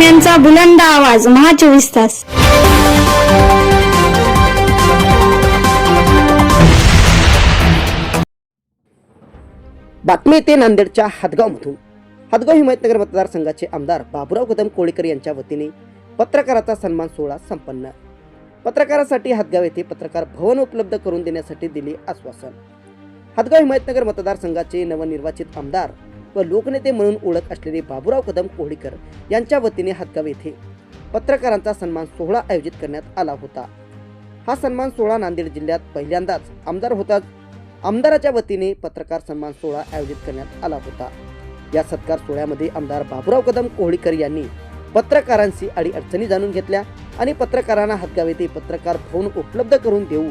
बातम्यांचा बुलंद आवाज महा 24 तास. बातमी येते नांदेडच्या हदगावमधून. हदगाव हिमायतनगर मतदारसंघाचे आमदार बाबुराव कदम कोळीकर यांच्या वतीने पत्रकाराचा सन्मान सोहळा संपन्न. पत्रकारासाठी हदगाव येथे पत्रकार भवन उपलब्ध करून देण्यासाठी दिले आश्वासन. हदगाव हिमायतनगर मतदारसंघाचे नवनिर्वाचित आमदार व लोकनेते म्हणून ओळख असलेले बाबुराव कदम कोळीकर यांच्या वतीने हदगाव येथे पत्रकारांचा सन्मान सोहळा आयोजित करण्यात आला होता. हा सन्मान सोहळा नांदेड जिल्ह्यात पहिल्यांदाच आमदार होताच आमदाराच्या वतीने पत्रकार सन्मान सोहळा आयोजित करण्यात आला होता. या सत्कार सोहळ्यामध्ये आमदार बाबुराव कदम कोळीकर यांनी पत्रकारांशी अडीअडचणी जाणून घेतल्या आणि पत्रकारांना हदगाव येथे पत्रकार भवन उपलब्ध करून देऊ,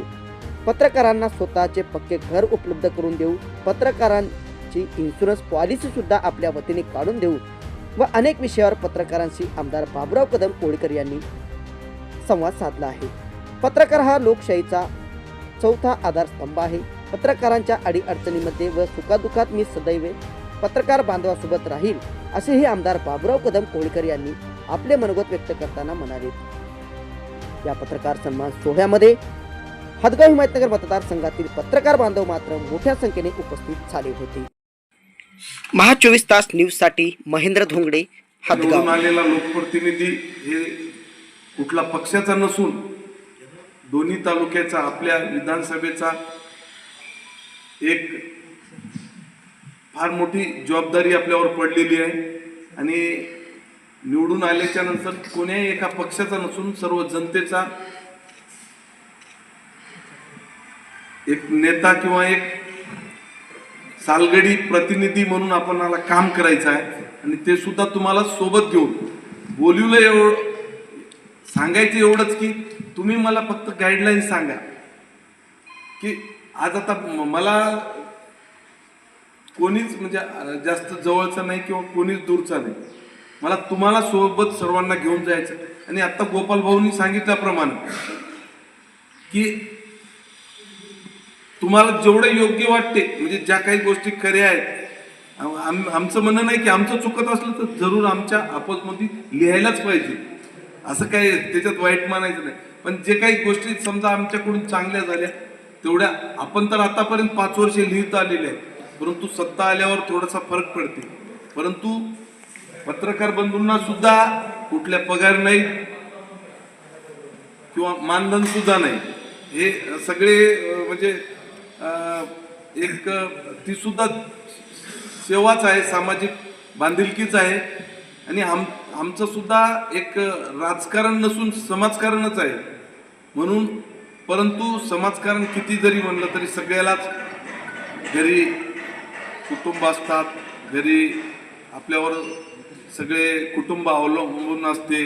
पत्रकारांना स्वतःचे पक्के घर उपलब्ध करून देऊ, पत्रकारांची इन्शुरन्स पॉलिसी सुद्धा आपल्या वतीने काढून देऊ व अनेक विषयावर पत्रकारांशी आमदार बाबुराव कदम कोळीकर यांनी संवाद साधला आहे. पत्रकार हा लोकशाहीचा चौथा आधारस्तंभ आहे. पत्रकारांच्या अडीअडचणीमध्ये व सुखादुखात मी सदैव पत्रकार बांधवासोबत राहील असेही आमदार बाबुराव कदम कोळीकर यांनी आपले मनोगत व्यक्त करताना म्हणाले. या पत्रकार सन्मान सोहळ्यामध्ये हदगाव हिमायतनगर मतदारसंघातील पत्रकार बांधव मात्र मोठ्या संख्येने उपस्थित झाले होते. महा 24 तास न्यूज साठी महेंद्र धोंगडे, हदगाव. आलेला लोकप्रतिनिधी हे कुठला पक्षाचा नसून दोन्ही तालुक्याचा, आपल्या विधानसभेचा एक फार मोठी जबाबदारी आपल्यावर पडलेली आहे आणि निवडून आल्याच्या नंतर कोण्याही एका पक्षाचा नसून सर्व जनतेचा एक नेता किंवा एक सालगडी प्रतिनिधी म्हणून आपणाला काम करायचं आहे आणि ते सुद्धा तुम्हाला सोबत घेऊन बोलवलं. सांगायचं एवढंच की तुम्ही मला फक्त गाईडलाईन सांगा की आज आता मला कोणीच म्हणजे जास्त जवळचा नाही किंवा कोणीच दूरचा नाही, मला तुम्हाला सोबत सर्वांना घेऊन जायचं. आणि आता गोपाल भाऊंनी सांगितल्याप्रमाणे की तुम्हाला जेवढं योग्य वाटते म्हणजे ज्या काही गोष्टी खऱ्या आहेत, आमचं म्हणणं नाही की आमचं चुकत असलं तर जरूर आमच्या आपसमध्ये लिहायलाच पाहिजे, असं काही त्याच्यात वाईट मानायचं नाही. पण जे काही गोष्टी समजा आमच्याकडून चांगल्या झाल्या तेवढ्या आपण तर आतापर्यंत 5 वर्षे लिहित आलेले आहेत, परंतु सत्ता आल्यावर थोडासा फरक पडते. परंतु पत्रकार बंधूंना सुद्धा कुठल्या पगार नाही किंवा मानधन सुद्धा नाही, हे सगळे म्हणजे एक ती सुद्धा सेवाच आहे, सामाजिक बांधिलकीच आहे. आणि आमचं सुद्धा एक राजकारण नसून समाजकारणच आहे म्हणून. परंतु समाजकारण किती जरी म्हणलं तरी सगळ्यालाच घरी कुटुंब असतात, घरी आपल्यावर सगळे कुटुंब अवलंबून असते.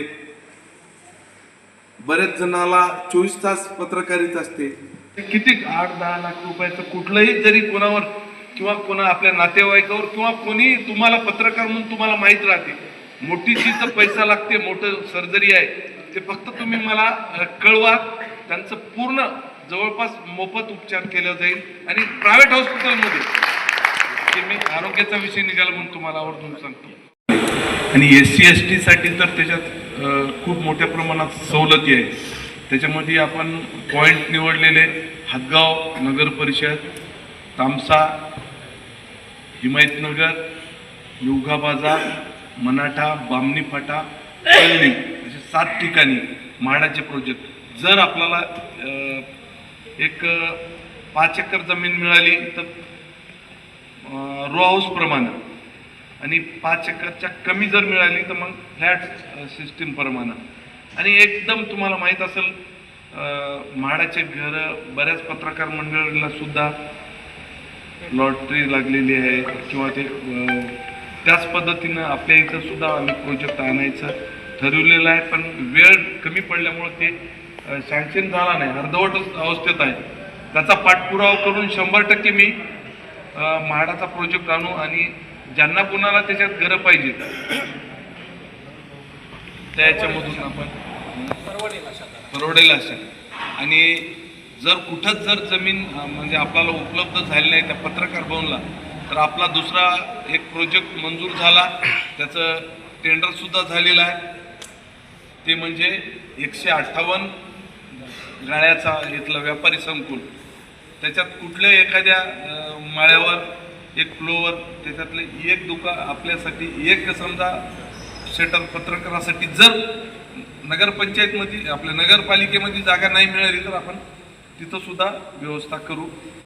बरेच जणाला 24 तास पत्रकारिता असते. किती 8-10 लाख रुपयाचं कुठलंही जरी कोणावर किंवा कोणा आपल्या नातेवाईकावर किंवा कोणी तुम्हाला पत्रकार म्हणून तुम्हाला माहीत राहते, मोठी चीज पैसा लागते, मोठं सर्जरी आहे, ते फक्त तुम्ही मला कळवा. त्यांचं पूर्ण जवळपास मोफत उपचार केला जाईल. आणि प्रायव्हेट हॉस्पिटलमध्ये ते मी आरोग्याचा विषय निघाला म्हणून तुम्हाला आवर्जून सांगतो. आणि SC ST साठी तर त्याच्यात खूप मोठ्या प्रमाणात सवलती आहे. त्याच्यामध्ये आपण पॉईंट निवडलेले हदगाव नगर परिषद, तामसा, हिमायतनगर, युगा बाजार, मनाठा, बामणी फाटा, कळणी असे 7 ठिकाणी म्हाडाचे प्रोजेक्ट. जर आपल्याला एक 5 एकर जमीन मिळाली तर रो हाऊस प्रमाणे आणि 5 एकरच्या कमी जर मिळाली तर मग फ्लॅट सिस्टीम प्रमाणे. आणि एकदम तुम्हाला माहीत असेल म्हाडाचे घरं बऱ्याच पत्रकार मंडळीला सुद्धा लॉटरी लागलेली आहे किंवा ते त्याच पद्धतीनं आपल्या इथं सुद्धा आम्ही प्रोजेक्ट आणायचं ठरवलेलं आहे. पण वेळ कमी पडल्यामुळे ते सँक्शन झाला नाही, अर्धवट अवस्थेत आहे. त्याचा पाठपुरावा करून 100% मी म्हाडाचा प्रोजेक्ट आणू आणि ज्यांना कोणाला त्याच्यात घरं पाहिजेत त्याच्यामधून आपण परवडेल असेल. आणि जर कुठंच जर जमीन म्हणजे आपल्याला उपलब्ध झाली नाही त्या पत्रकार भवनला तर आपला दुसरा एक प्रोजेक्ट मंजूर झाला, त्याचं टेंडरसुद्धा झालेलं आहे. ते म्हणजे 158 गाळ्याचा इथलं व्यापारी संकुल. त्याच्यात कुठल्या एखाद्या माळ्यावर एक फ्लोअर त्याच्यातले एक दुकान आपल्यासाठी एक समजा शटर पत्रकारासाठी जर नगरपंचायतमध्ये आपल्या नगरपालिकेमध्ये जागा नाही मिळाली तर आपण तिथं सुद्धा व्यवस्था करू.